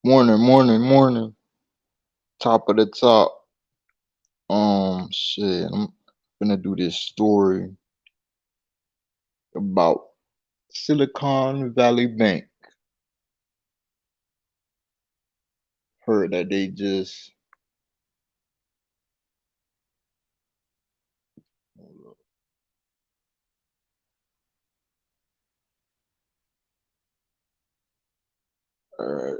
Morning. Top of the top. Shit. I'm gonna do this story about Silicon Valley Bank. Heard that they just uh,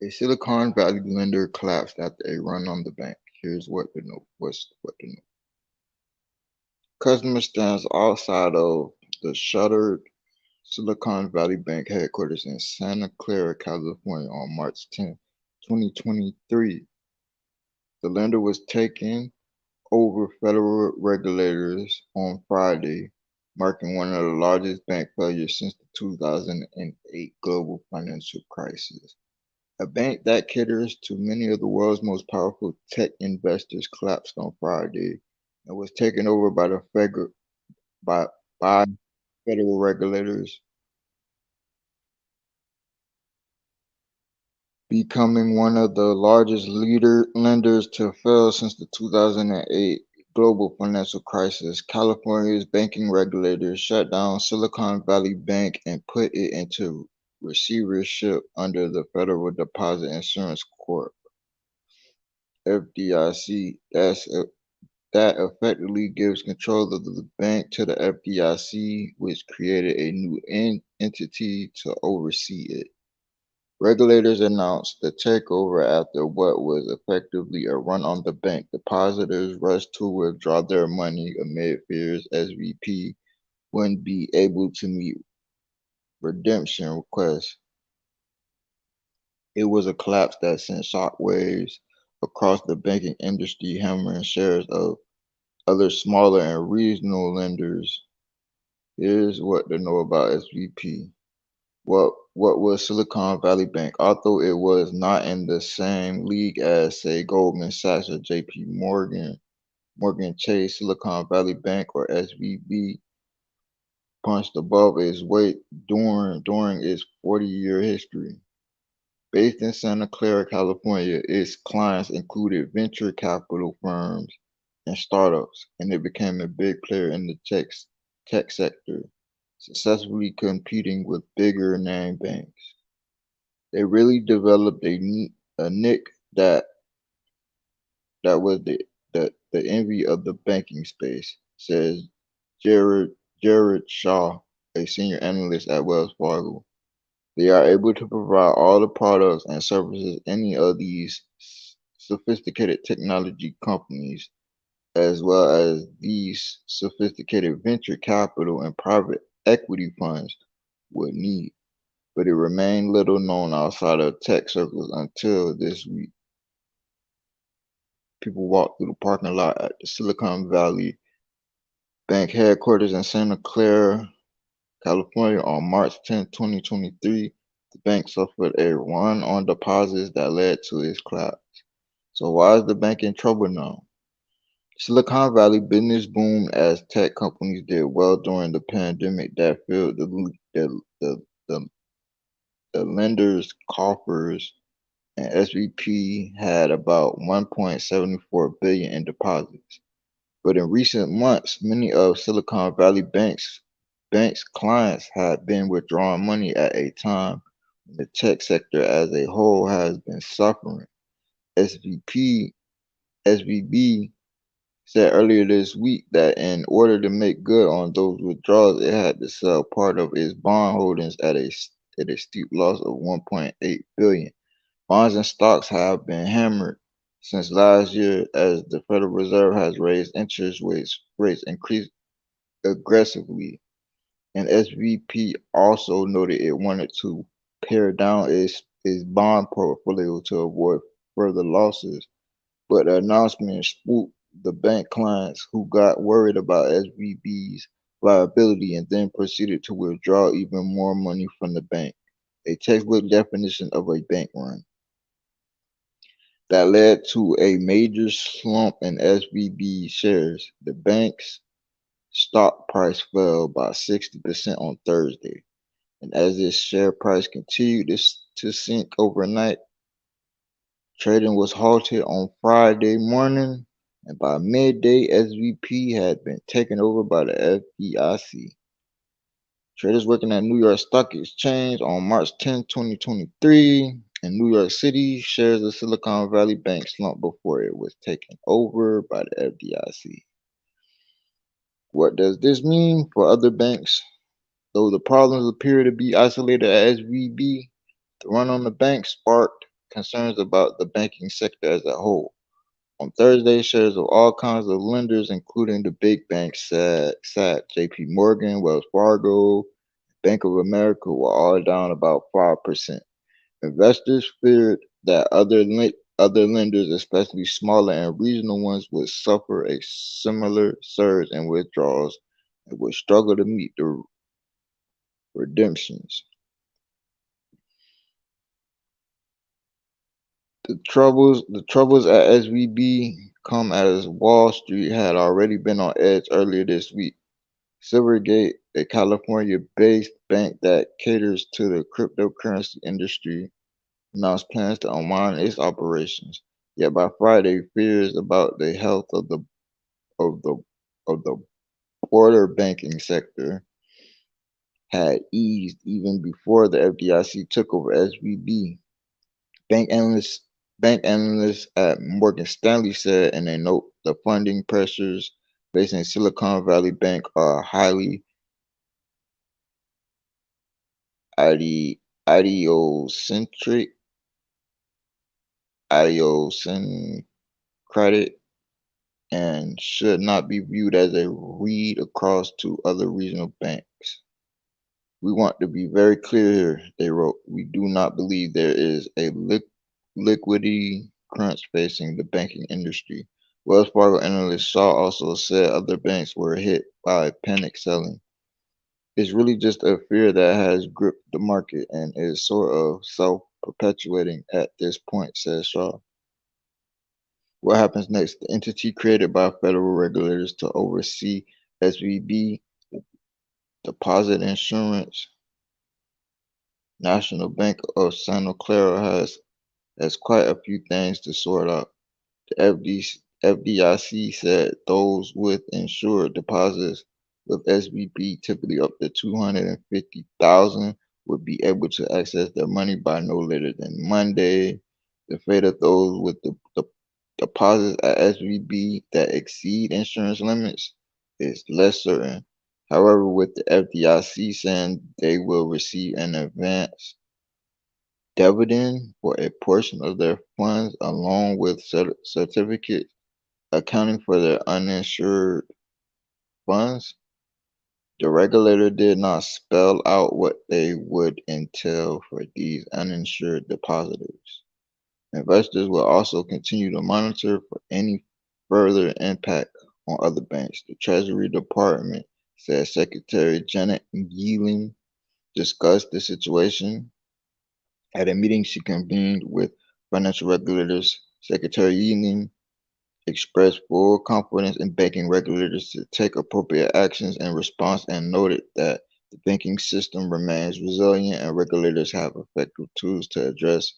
a Silicon Valley lender collapsed after a run on the bank. Here's what to know. What to know. Customer stands outside of the shuttered Silicon Valley Bank headquarters in Santa Clara, California on March 10th, 2023. The lender was taken over federal regulators on Friday, marking one of the largest bank failures since the 2008 global financial crisis. A bank that caters to many of the world's most powerful tech investors collapsed on Friday and was taken over by, by federal regulators, becoming one of the largest lenders to fail since the 2008 global financial crisis. California's banking regulators shut down Silicon Valley Bank and put it into receivership under the Federal Deposit Insurance Corp (FDIC). That effectively gives control of the bank to the FDIC, which created a new entity to oversee it. Regulators announced the takeover after what was effectively a run on the bank. Depositors rushed to withdraw their money amid fears SVP wouldn't be able to meet redemption requests. It was a collapse that sent shockwaves across the banking industry, hammering shares of other smaller and regional lenders. Here's what to know about SVP. What was Silicon Valley Bank? Although it was not in the same league as, say, Goldman Sachs or JP Morgan Chase, Silicon Valley Bank or SVB punched above its weight during its 40-year history. Based in Santa Clara, California, its clients included venture capital firms and startups, and it became a big player in the tech sector, successfully competing with bigger name banks. They really developed a nick that was the envy of the banking space, says Jared Jared Shaw, a senior analyst at Wells Fargo. They are able to provide all the products and services any of these sophisticated technology companies, as well as these sophisticated venture capital and private equity funds would need. But it remained little known outside of tech circles until this week. People walked through the parking lot at the Silicon Valley Bank headquarters in Santa Clara, California on March 10th, 2023. The bank suffered a run on deposits that led to its collapse. So why is the bank in trouble now? Silicon Valley business boomed as tech companies did well during the pandemic that filled the, the lenders' coffers, and SVP had about 1.74 billion in deposits. But in recent months, many of Silicon Valley Bank's clients have been withdrawing money at a time when the tech sector as a whole has been suffering. SVP SVB said earlier this week that in order to make good on those withdrawals, it had to sell part of its bond holdings at a steep loss of 1.8 billion. Bonds and stocks have been hammered since last year as the Federal Reserve has raised interest rates increased aggressively. And SVP also noted it wanted to pare down its bond portfolio to avoid further losses. But the announcement spooked the bank clients who got worried about SVB's viability and then proceeded to withdraw even more money from the bank, a textbook definition of a bank run. That led to a major slump in SVB shares. The bank's stock price fell by 60% on Thursday, And as its share price continued to sink overnight, trading was halted on Friday morning, and by midday, SVP had been taken over by the FDIC. Traders working at New York Stock Exchange on March 10, 2023. In New York City, shares of Silicon Valley Bank slumped before it was taken over by the FDIC. What does this mean for other banks? Though the problems appear to be isolated at SVB, the run on the bank sparked concerns about the banking sector as a whole. On Thursday, shares of all kinds of lenders, including the big banks, sat JP Morgan, Wells Fargo, Bank of America, were all down about 5%. Investors feared that other lenders, especially smaller and regional ones, would suffer a similar surge in withdrawals and would struggle to meet the redemptions. The troubles at SVB come as Wall Street had already been on edge earlier this week. Silvergate, a California-based bank that caters to the cryptocurrency industry, announced plans to unwind its operations. Yet by Friday, fears about the health of the of the broader banking sector had eased even before the FDIC took over SVB. Bank analysts bank analysts at Morgan Stanley said in a note the funding pressures facing Silicon Valley Bank are highly idiosyncratic, idiosyncratic and should not be viewed as a read across to other regional banks. We want to be very clear here, they wrote. We do not believe there is a liquidity crunch facing the banking industry. Wells Fargo analyst Shaw also said other banks were hit by panic selling. It's really just a fear that has gripped the market and is sort of self perpetuating at this point, says Shaw. What happens next? The entity created by federal regulators to oversee SVB, Deposit Insurance, National Bank of Santa Clara has quite a few things to sort out. The FDIC said those with insured deposits with SVB, typically up to 250,000, would be able to access their money by no later than Monday. The fate of those with the deposits at SVB that exceed insurance limits is less certain. However, with the FDIC saying they will receive an advance dividend for a portion of their funds along with certificates accounting for their uninsured funds, the regulator did not spell out what they would entail for these uninsured depositors. Investors will also continue to monitor for any further impact on other banks. The Treasury Department said Secretary Janet Yellen discussed the situation at a meeting she convened with financial regulators. Secretary Yellen expressed full confidence in banking regulators to take appropriate actions in response and noted that the banking system remains resilient and regulators have effective tools to address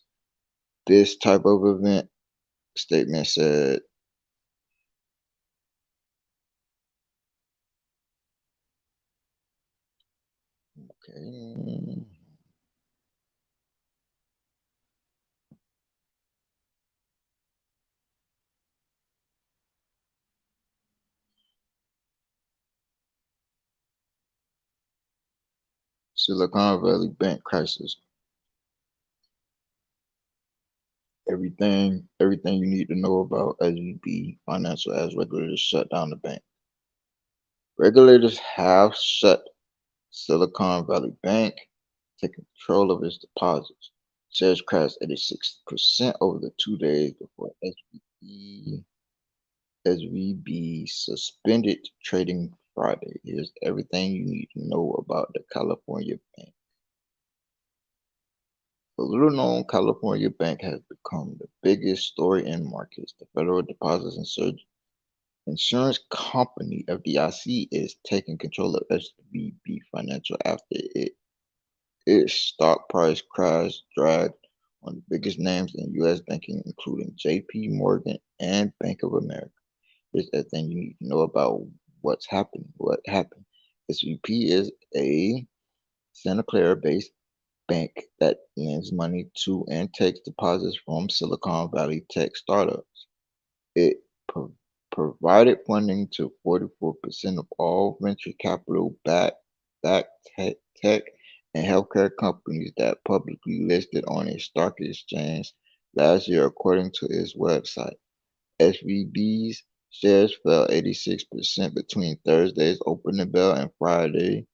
this type of event. The statement said, okay. Silicon Valley Bank crisis. Everything you need to know about SVB Financial as regulators shut down the bank. Regulators have shut Silicon Valley Bank, taking control of its deposits. Shares crashed 86% over the 2 days before SVB suspended trading Friday. Here's everything you need to know about the California bank. The little known California bank has become the biggest story in markets. The Federal Deposits Insurance Company, FDIC, is taking control of SVB Financial after it Its stock price crash dragged on the biggest names in U.S. banking, including J.P. Morgan and Bank of America. Here's everything you need to know about what's happened. What happened? SVP is a Santa Clara-based bank that lends money to and takes deposits from Silicon Valley tech startups. It provided funding to 44% of all venture capital backed tech and healthcare companies that publicly listed on a stock exchange last year, according to its website. SVB's shares fell 86% between Thursday's opening bell and Friday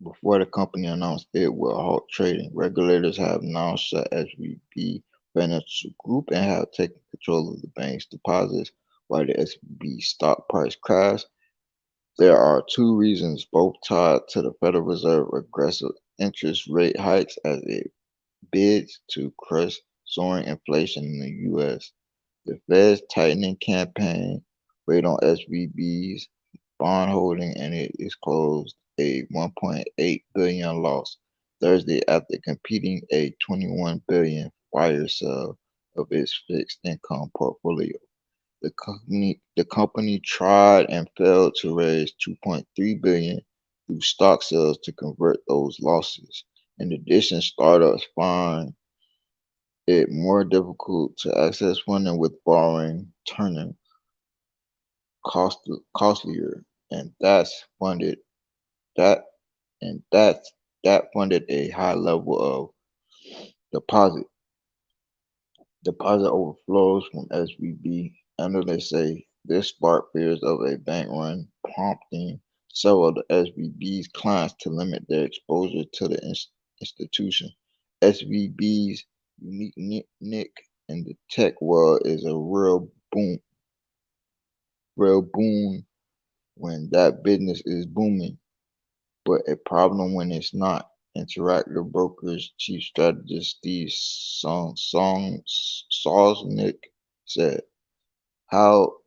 before the company announced it will halt trading. Regulators have now shut SVB Financial Group and have taken control of the bank's deposits while the SVB stock price crashed. There are two reasons, both tied to the Federal Reserve aggressive interest rate hikes as it bids to crush soaring inflation in the U.S. The Fed's tightening campaign weighed on SVB's bond holding, and it disclosed a $1.8 billion loss Thursday after completing a $21 billion fire sale of its fixed income portfolio. The company tried and failed to raise $2.3 billion through stock sales to convert those losses. In addition, startups find it more difficult to access funding with borrowing turning costlier, and that that funded a high level of deposit deposit overflows from SVB. Analysts say this sparked fears of a bank run, prompting several of the SVB's clients to limit their exposure to the institution. SVB's unique nick in the tech world is a real boon when that business is booming, but a problem when it's not. Interactive Brokers chief strategist Steve Sosnick said, "How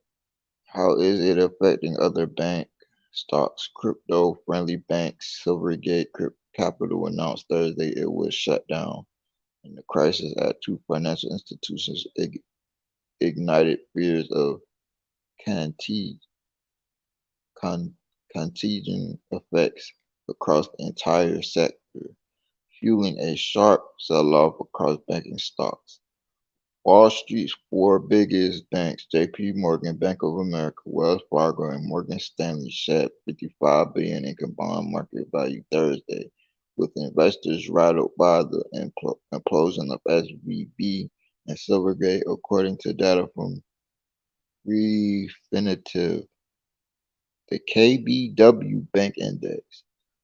how is it affecting other bank stocks? Crypto-friendly bank Silvergate Capital announced Thursday it was shut down, and the crisis at two financial institutions ignited fears of contagion con- contagion effects across the entire sector, fueling a sharp sell-off across banking stocks. Wall Street's four biggest banks, J.P. Morgan, Bank of America, Wells Fargo, and Morgan Stanley, shed $55 billion in combined market value Thursday, with investors rattled by the implosion of SVB and Silvergate, according to data from Refinitiv. The KBW Bank Index,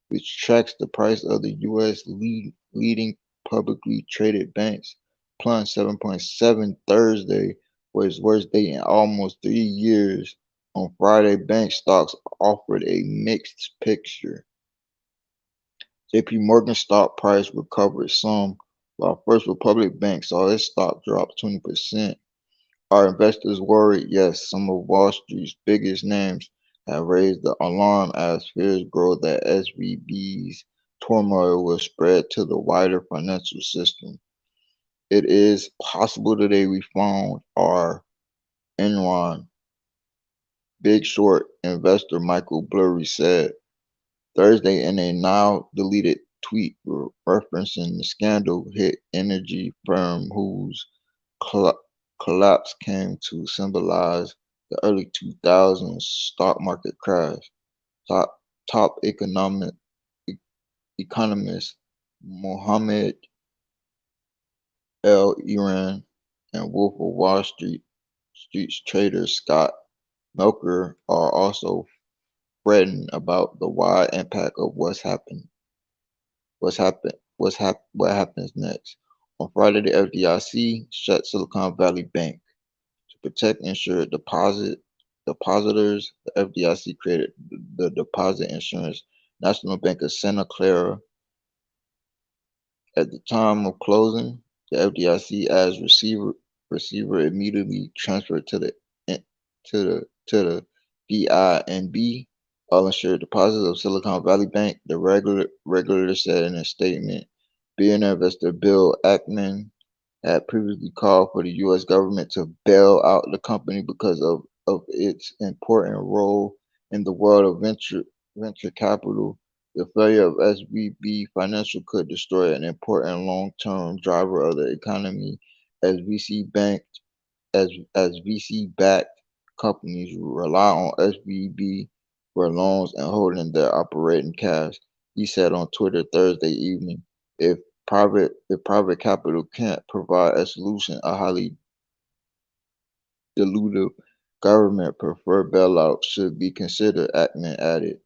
which tracks the price of the U.S. leading publicly traded banks, plunged 7.7 Thursday for its worst day in almost 3 years. On Friday, bank stocks offered a mixed picture. JP Morgan stock price recovered some, while First Republic Bank saw its stock drop 20%. Are investors worried? Yes, some of Wall Street's biggest names have raised the alarm as fears grow that SVB's turmoil will spread to the wider financial system. It is possible today we found our Enron Big Short investor Michael Burry said Thursday in a now deleted tweet referencing the scandal hit energy firm whose collapse came to symbolize the early 2000s stock market crash. Top, top economist Mohammed El Iran and Wolf of Wall Street's trader Scott Melker are also fretting about the wide impact of what happens next. On Friday, the FDIC shut Silicon Valley Bank to protect insured depositors. The FDIC created the Deposit Insurance National Bank of Santa Clara. At the time of closing, the FDIC as receiver immediately transferred to the DINB. All insured depositors of Silicon Valley Bank, the regulator said in a statement. Billionaire investor Bill Ackman had previously called for the U.S. government to bail out the company because of its important role in the world of venture capital. The failure of SVB Financial could destroy an important long-term driver of the economy as VC bank as VC-backed companies rely on SVB for loans and holding their operating cash. He said on Twitter Thursday evening, if private capital can't provide a solution, a highly dilutive government preferred bailout should be considered, Ackman added.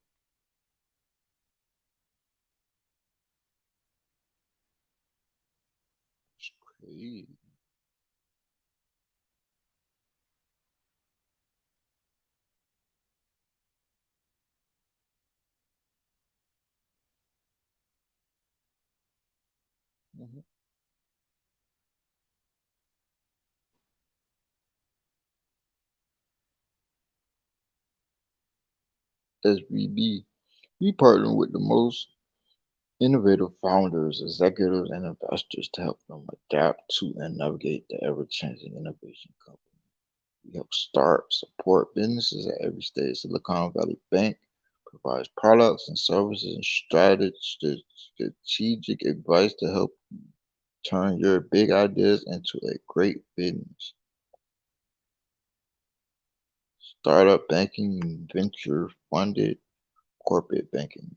It's crazy. Mhm. SVB, we partner with the most innovative founders, executives, and investors to help them adapt to and navigate the ever changing innovation company. We help start, support businesses at every stage. Silicon Valley Bank provides products and services and strategic advice to help turn your big ideas into a great business. Startup banking, venture funded corporate banking.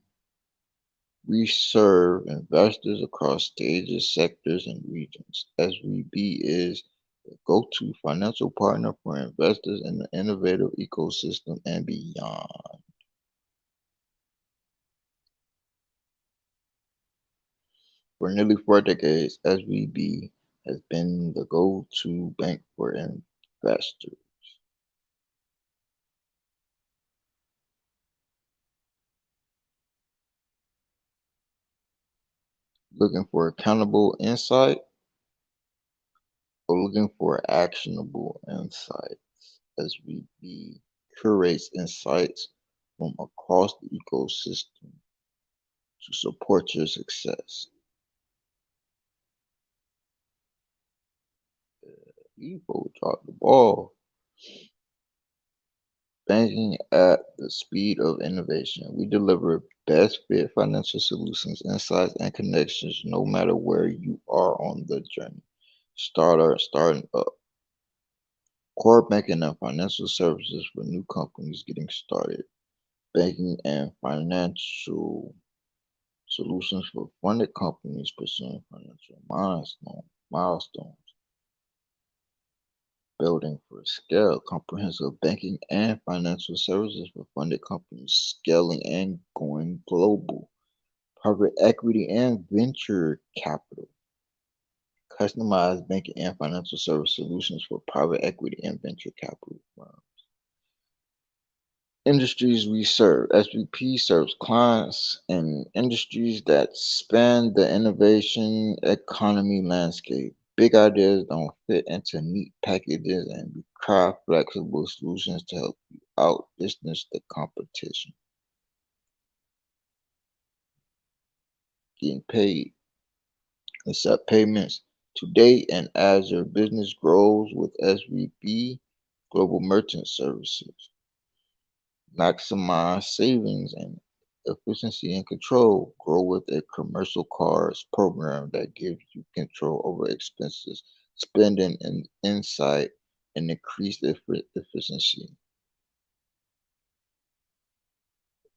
We serve investors across stages, sectors, and regions. SVB is the go-to financial partner for investors in the innovative ecosystem and beyond. For nearly 4 decades, SVB has been the go-to bank for investors looking for accountable insight or looking for actionable insights. SVB curates insights from across the ecosystem to support your success. Evo dropped the ball. Banking at the speed of innovation. We deliver best fit financial solutions, insights, and connections no matter where you are on the journey. Starting up. Core banking and financial services for new companies getting started. Banking and financial solutions for funded companies pursuing financial milestones. Building for scale, comprehensive banking and financial services for funded companies scaling and going global. Private equity and venture capital. Customized banking and financial service solutions for private equity and venture capital firms. Industries we serve. SVP serves clients in industries that span the innovation economy landscape. Big ideas don't fit into neat packages, and we craft flexible solutions to help you outdistance the competition. Getting paid. Accept payments today and as your business grows with SVP Global Merchant Services. Maximize savings and efficiency and control. Grow with a commercial cards program that gives you control over expenses, spending, and insight, and increased efficiency.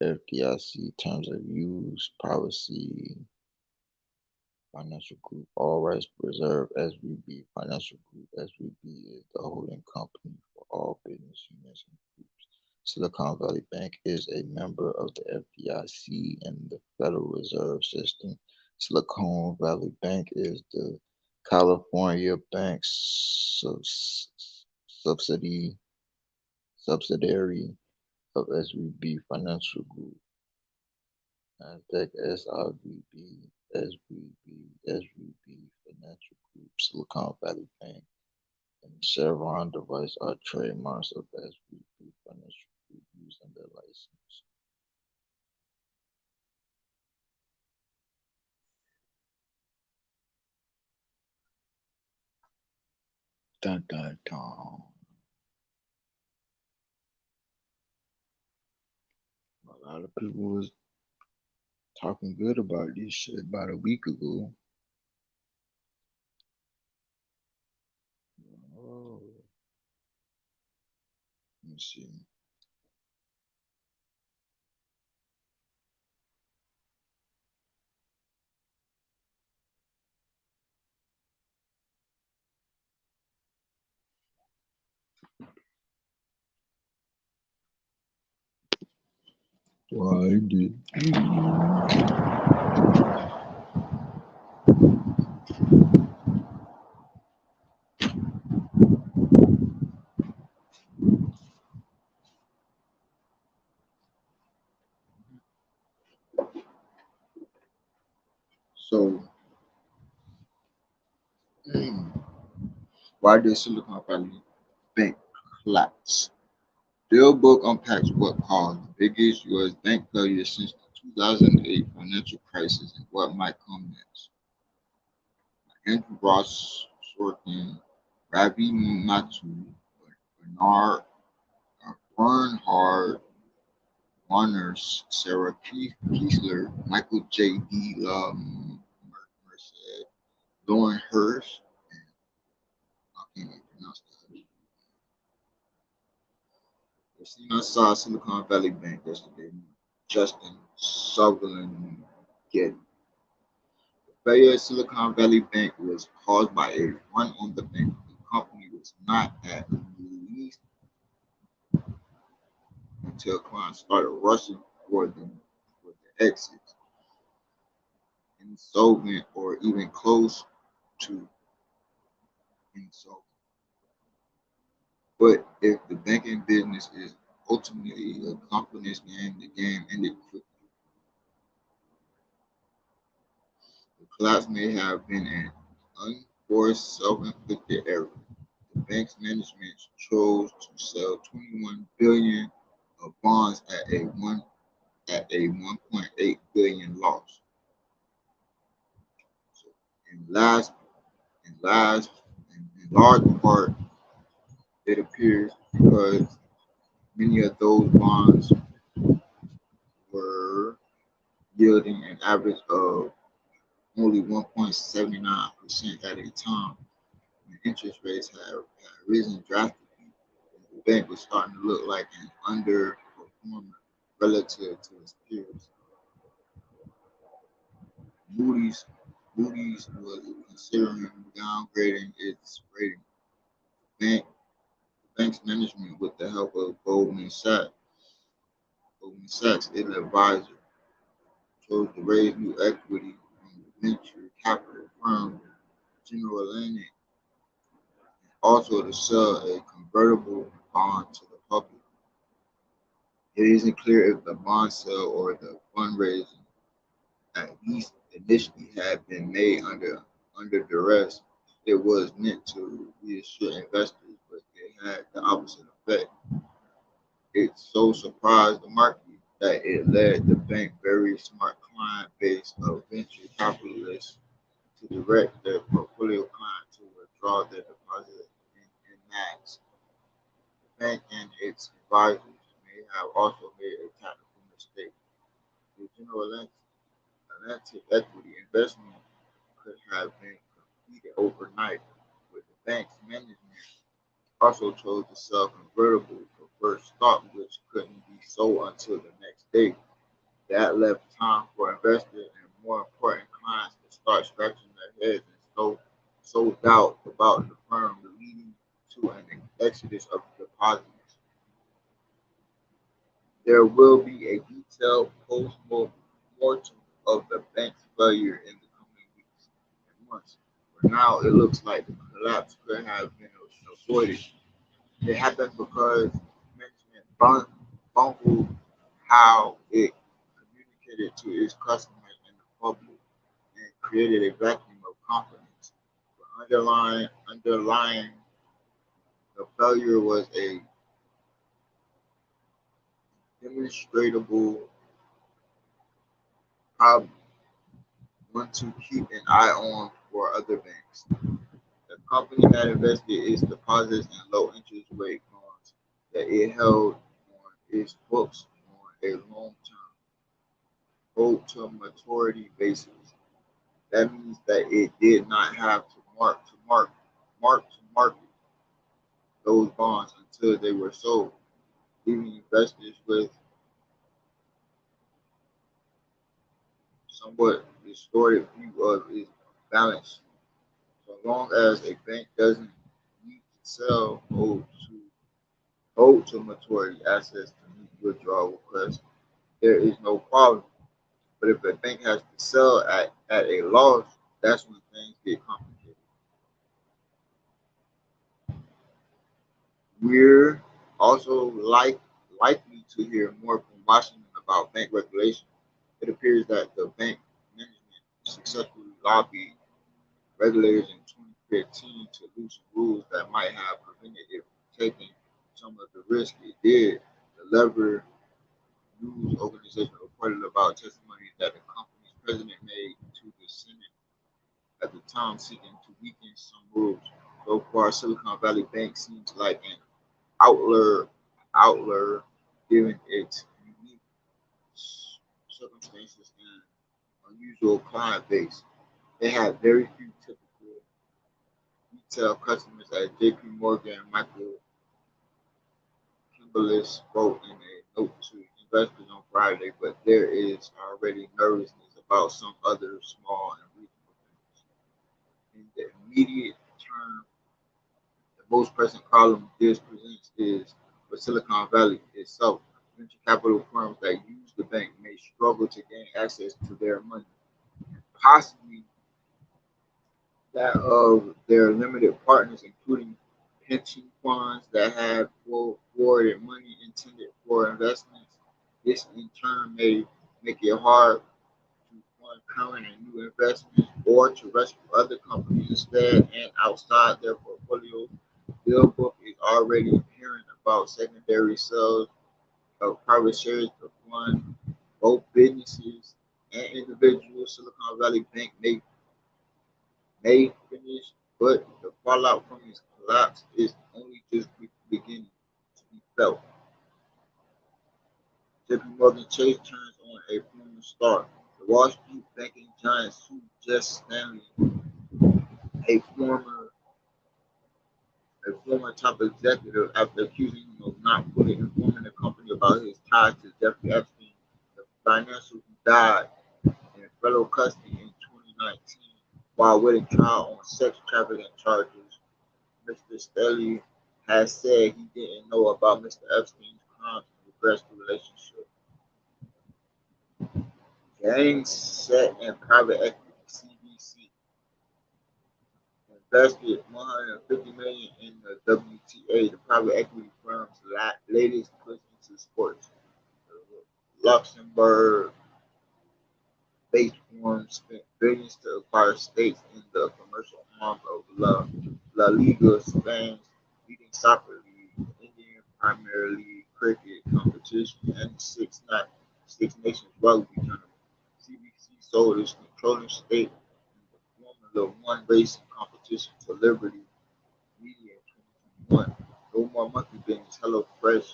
FDIC terms of use, privacy, Financial Group, all rights reserved. SVB Financial Group. SVB is the holding company for all business units and groups. Silicon Valley Bank is a member of the FDIC and the Federal Reserve System. Silicon Valley Bank is the California bank's subsidy subsidiary of SVB Financial Group. Nasdaq SIVB, SVB, SVB Financial Group, Silicon Valley Bank, and Chevron device are trademarks of SVB Financial Group using their license. Dun, dun, dun. A lot of people was talking good about this shit about a week ago. Oh, let me see. Why did so? Why did Silicon Valley Bank collapse? Bill book unpacks what caused the biggest U.S. bank failure since the 2008 financial crisis and what might come next. Andrew Ross Sorkin, Ravi Mattu, Bernard Bernhard Warner, Sarah Kiesler, Michael J. D. Merced, Lauren Hirsch, and I can't even pronounce that. Christina saw Silicon Valley Bank yesterday. Justin Sutherland Getty. The failure of Silicon Valley Bank was caused by a run on the bank. The company was not at least until clients started rushing for the exits, insolvent or even close to insolvent. But if the banking business is ultimately a company's game, the game ended quickly. The collapse may have been an unforced, self-inflicted error. The bank's management chose to sell 21 billion of bonds at a 1.8 billion loss. So in last in last in large part, it appears because many of those bonds were yielding an average of only 1.79% at a time when interest rates had risen drastically. The bank was starting to look like an underperformer relative to its peers. Moody's Moody's was considering downgrading its rating. Bank, the bank's management, with the help of Goldman Sachs, its advisor, chose to raise new equity from the venture capital firm General Atlantic, also to sell a convertible bond to the public. It isn't clear if the bond sale or the fundraising, at least initially, had been made under duress. It was meant to reassure investors, but it had the opposite effect. It so surprised the market that it led the bank's very smart client base of venture capitalists to direct their portfolio clients to withdraw their deposits in mass. The bank and its advisors may have also made a tactical mistake. The General Atlantic equity investment could have been completed overnight, but the bank's management also chose to sell convertible preferred stock, which couldn't be sold until the next day. That left time for investors and, more important, clients to start scratching their heads and so doubt about the firm, leading to an exodus of deposits. There will be a detailed post-mortem of the bank's failure in the coming weeks and months. For now, it looks like the collapse could have been avoided. It happened because management bungled how it communicated to its customers and the public and created a vacuum of confidence. But underlying the failure was a demonstrable problem, one to keep an eye on for other banks. The company had invested its deposits in low interest rate bonds that it held on its books on a long term hold to maturity basis. That means that it did not have to mark to market those bonds until they were sold, leaving investors with somewhat distorted view of its balance sheet. So long as a bank doesn't need to sell hold to maturity assets to meet withdrawal requests, there is no problem. But if a bank has to sell at a loss, that's when things get complicated. We're also likely to hear more from Washington about bank regulation. It appears that the bank management successfully lobbied regulators in 2015 to loosen rules that might have prevented it from taking some of the risk it did. The Lever News organization reported about testimony that the company's president made to the Senate at the time seeking to weaken some rules. So far, Silicon Valley Bank seems like an outlier, outlier given its unique circumstances and unusual client base. They have very few typical retail customers, as J.P. Morgan and Michael Kimberlis wrote in a note to investors on Friday, but there is already nervousness about some other small and regional banks. In the immediate term, the most pressing problem this presents is for Silicon Valley itself. Venture capital firms that use the bank may struggle to gain access to their money, possibly that of their limited partners, including pension funds that have forwarded money intended for investments. This in turn may make it hard to fund current and new investments or to rescue other companies instead and outside their portfolio. Bill Book is already hearing about secondary sales of private shares to fund both businesses and individuals. Silicon Valley Bank may finish, but the fallout from its collapse is only just beginning to be felt. JP Morgan Chase turns on a former star. The Wall Street banking giant sued Jess Stanley, a former top executive, after accusing him of not fully informing the company about his ties to Jeffrey Epstein, the financier who died in federal custody in 2019 while waiting trial on sex trafficking charges. Mr. Stelly has said he didn't know about Mr. Epstein's crimes and regrets the relationship. Gains set in private equity. CBC invested 150 million in the WTA, the private equity firm's latest push into sports. The Luxembourg based firm spent billions to acquire stakes in the commercial arm of La Liga, Spain's leading soccer league, the Indian Premier League cricket competition, and the Six Nations rugby tournament. CBC sold its controlling stake in the Formula One racing competition to Liberty Media in 2021. No more monkey business. HelloFresh,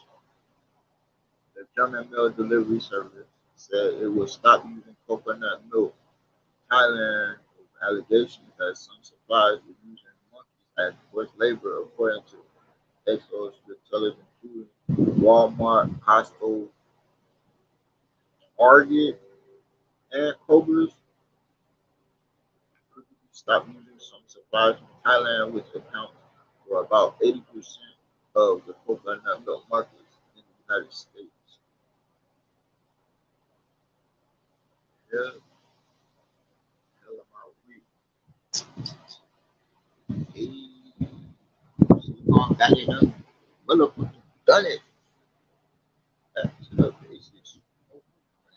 the German meal delivery service, said it will stop using coconut milk. Thailand over allegations that some suppliers were using monkeys as forced labor, according to Exos television, including Walmart, Costco, Target, and Kroger's. Could stop using some suppliers from Thailand, which accounts for about 80% of the coconut milk markets in the United States. Yeah, hell of my week. Hey, so long, got it up. Motherfucker, done it.